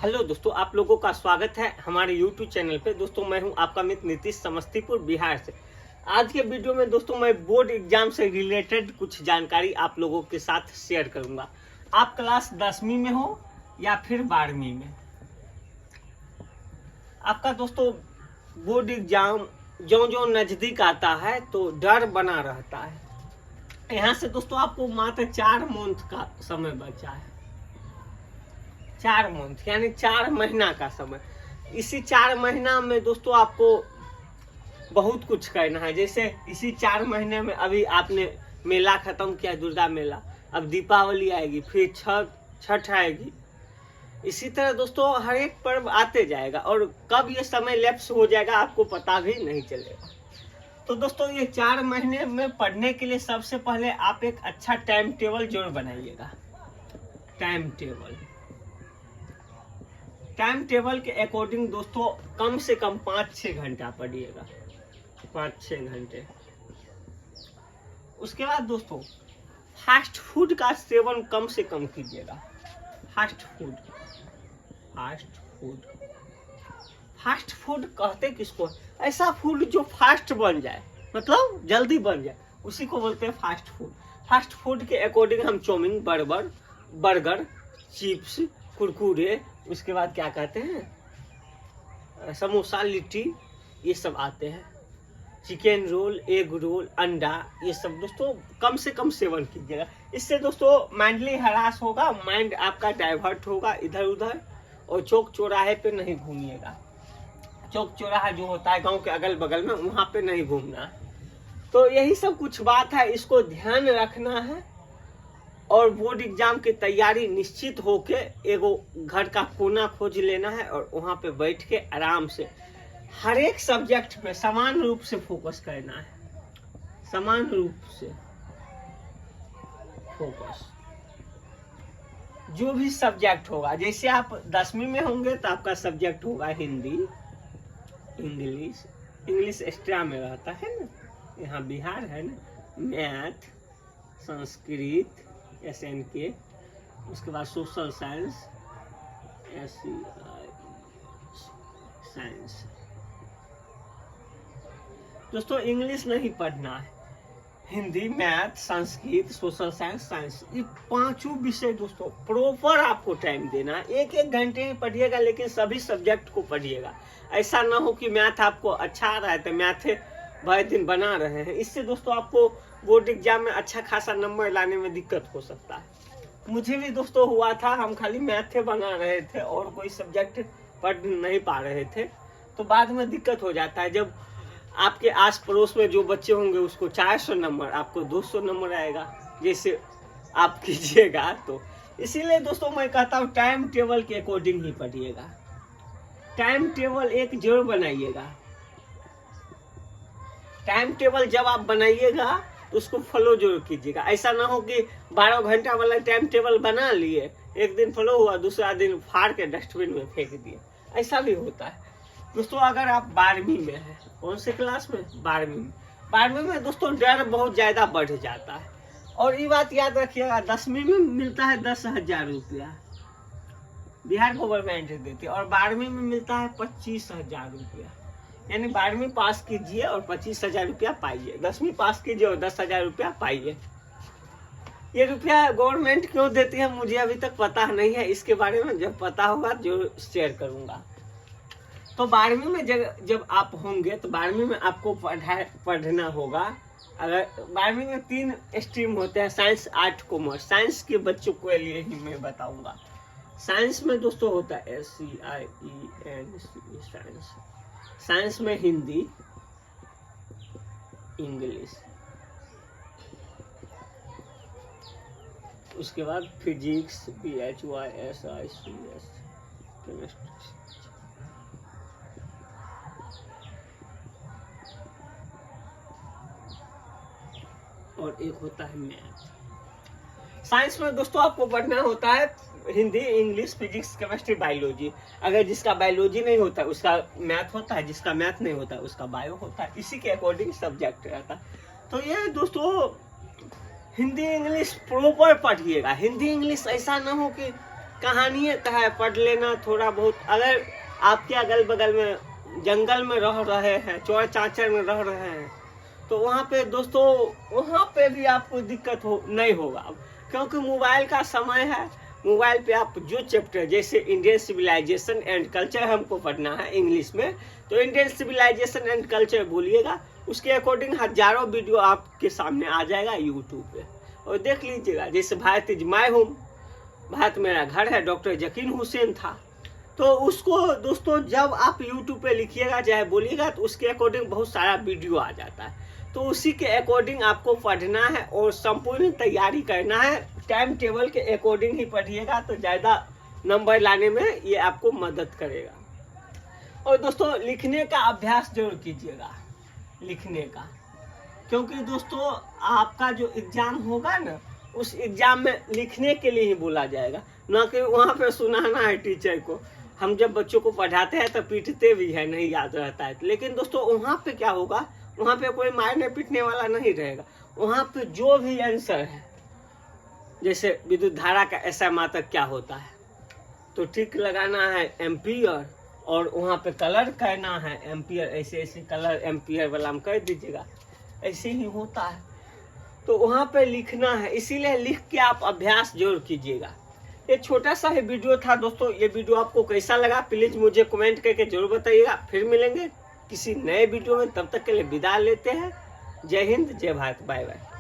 Hello दोस्तों, आप लोगों का स्वागत है हमारे YouTube चैनल पे। दोस्तों मैं हूं आपका मित्र नीतीश, समस्तीपुर बिहार से। आज के वीडियो में दोस्तों मैं बोर्ड एग्जाम से रिलेटेड कुछ जानकारी आप लोगों के साथ शेयर करूंगा। आप क्लास 10वीं में हो या फिर 12वीं में, आपका दोस्तों बोर्ड एग्जाम जो जो नज़दीक आता है तो डर बना रहता है। यहाँ से दोस्तों आपको मात्र 4 मंथ का समय बचा है। 4 मंथ यानी 4 महीना का समय। इसी 4 महीना में दोस्तों आपको बहुत कुछ करना है। जैसे इसी 4 महीने में अभी आपने मेला खत्म किया, दुर्गा मेला, अब दीपावली आएगी, फिर छठ आएगी। इसी तरह दोस्तों हर एक पर्व आते जाएगा और कब ये समय लैप्स हो जाएगा आपको पता भी नहीं चलेगा। तो दोस्तों ये 4 महीने में पढ़ने के लिए सबसे पहले आप एक अच्छा टाइम टेबल जरूर बनाइएगा। टाइम टेबल के अकॉर्डिंग दोस्तों कम से कम 5-6 घंटा पढ़िएगा, 5-6 घंटे। उसके बाद दोस्तों फास्ट फूड का सेवन कम से कम कीजिएगा। फास्ट फूड कहते किसको? ऐसा फूड जो फास्ट बन जाए, मतलब जल्दी बन जाए, उसी को बोलते हैं फास्ट फूड। फास्ट फूड के अकॉर्डिंग हम चाउमीन, बर्गर, चिप्स, कुरकुरे, उसके बाद क्या कहते हैं, समोसा, लिट्टी, ये सब आते हैं। चिकन रोल, एग रोल, अंडा, ये सब दोस्तों कम से कम सेवन कीजिएगा। इससे दोस्तों माइंडली हरास होगा, माइंड आपका डाइवर्ट होगा इधर उधर, और चौक चौराहे पे नहीं घूमिएगा। चौक चौराहा जो होता है गांव के अगल बगल में, वहाँ पे नहीं घूमना। तो यही सब कुछ बात है, इसको ध्यान रखना है। और बोर्ड एग्जाम की तैयारी निश्चित होके एगो घर का कोना खोज लेना है और वहाँ पे बैठ के आराम से हर एक सब्जेक्ट पे समान रूप से फोकस करना है। समान रूप से फोकस, जो भी सब्जेक्ट होगा। जैसे आप 10वीं में होंगे तो आपका सब्जेक्ट होगा हिंदी, इंग्लिश एक्स्ट्रा में रहता है ना, यहाँ बिहार है ना, मैथ, संस्कृत, SNK, उसके बाद सोशल साइंस, साइंस। दोस्तों इंग्लिश नहीं पढ़ना है, Hindi, math, Sanskrit, social science, ये 5 विषय दोस्तों प्रॉपर आपको टाइम देना है। 1-1 घंटे ही पढ़िएगा, लेकिन सभी सब्जेक्ट को पढ़िएगा। ऐसा ना हो कि मैथ आपको अच्छा आ रहा है तो मैथ भर दिन बना रहे हैं। इससे दोस्तों आपको बोर्ड एग्जाम में अच्छा खासा नंबर लाने में दिक्कत हो सकता है। मुझे भी दोस्तों हुआ था, हम खाली मैथ बना रहे थे और कोई सब्जेक्ट पढ़ नहीं पा रहे थे, तो बाद में दिक्कत हो जाता है। जब आपके आस पड़ोस में जो बच्चे होंगे उसको 400 नंबर, आपको 200 नंबर आएगा, जैसे आप कीजिएगा। तो इसीलिए दोस्तों मैं कहता हूँ टाइम टेबल के अकॉर्डिंग ही पढ़िएगा। टाइम टेबल एक जरूर बनाइएगा। टाइम टेबल जब आप बनाइएगा तो उसको फॉलो जरूर कीजिएगा। ऐसा ना हो कि 12 घंटा वाला टाइम टेबल बना लिए, एक दिन फॉलो हुआ, दूसरा दिन फाड़ के डस्टबिन में फेंक दिए, ऐसा भी होता है। दोस्तों अगर आप 12वीं में हैं, कौन से क्लास में? 12वीं में दोस्तों डर बहुत ज्यादा बढ़ जाता है। और ये बात याद रखिएगा, 10वीं में मिलता है 10,000 रुपया, बिहार गवर्नमेंट देती है, और 12वीं में मिलता है 25,000 रुपया। यानी 12वीं पास कीजिए और 25,000 रुपया पाइए, 10वीं पास कीजिए और 10,000 रुपया पाइए। ये रुपया गवर्नमेंट क्यों देती है मुझे अभी तक पता नहीं है, इसके बारे में जब पता होगा जो शेयर करूंगा। तो 12वीं में जब आप होंगे तो 12वीं में आपको पढ़ना होगा। अगर 12वीं में 3 स्ट्रीम होते हैं, साइंस, आर्ट, कॉमर्स। साइंस के बच्चों के लिए ही मैं बताऊंगा। साइंस में दोस्तों होता है SCIENC साइंस। साइंस में हिंदी, इंग्लिश, उसके बाद फिजिक्स, PHYSICS, केमिस्ट्री, और एक होता है मैथ। साइंस में दोस्तों आपको पढ़ना होता है Hindi, English, physics, chemistry, biology. अगर जिसका बायोलॉजी नहीं होता उसका मैथ होता है, जिसका मैथ नहीं होता उसका बायो होता है। इसी के अकॉर्डिंग सब्जेक्ट रहता है। तो ये दोस्तों हिंदी इंग्लिश प्रॉपर पढ़िएगा। हिंदी इंग्लिश ऐसा ना हो कि कहानियाँ है, पढ़ लेना थोड़ा बहुत। अगर आपके अगल बगल में जंगल में रह रहे हैं, चौड़ चांचर में रह रहे हैं, तो वहाँ पे दोस्तों वहाँ पे भी आपको दिक्कत नहीं होगा, क्योंकि मोबाइल का समय है। मोबाइल पे आप जो चैप्टर, जैसे इंडियन सिविलाइजेशन एंड कल्चर हमको पढ़ना है इंग्लिश में, तो इंडियन सिविलाइजेशन एंड कल्चर बोलिएगा, उसके अकॉर्डिंग हजारों वीडियो आपके सामने आ जाएगा यूट्यूब पे, और देख लीजिएगा। जैसे Bharat is my home, Bharat मेरा घर है, डॉक्टर जकीर हुसैन था, तो उसको दोस्तों जब आप यूट्यूब पे लिखिएगा चाहे बोलिएगा, तो उसके अकॉर्डिंग बहुत सारा वीडियो आ जाता है। तो उसी के अकॉर्डिंग आपको पढ़ना है और संपूर्ण तैयारी करना है। टाइम टेबल के अकॉर्डिंग ही पढ़िएगा तो ज़्यादा नंबर लाने में ये आपको मदद करेगा। और दोस्तों लिखने का अभ्यास जरूर कीजिएगा, लिखने का, क्योंकि दोस्तों आपका जो एग्जाम होगा ना, उस एग्जाम में लिखने के लिए ही बोला जाएगा, ना कि वहाँ पे सुनाना है टीचर को। हम जब बच्चों को पढ़ाते हैं तो पीटते भी है, नहीं याद रहता है। लेकिन दोस्तों वहाँ पे क्या होगा, वहाँ पे कोई मारने पीटने वाला नहीं रहेगा। वहाँ पे जो भी आंसर है, जैसे विद्युत धारा का ऐसा मात्रक क्या होता है, तो ठीक लगाना है एम्पियर, और वहाँ पे कलर करना है एम्पियर, ऐसे ऐसे कलर एम्पियर वाला हम कर दीजिएगा, ऐसे ही होता है। तो वहाँ पे लिखना है, इसीलिए लिख के आप अभ्यास जरूर कीजिएगा। ये छोटा सा ही वीडियो था दोस्तों। ये वीडियो आपको कैसा लगा प्लीज मुझे कमेंट करके जरूर बताइएगा। फिर मिलेंगे किसी नए वीडियो में, तब तक के लिए विदा लेते हैं। जय हिंद, जय भारत, बाय बाय।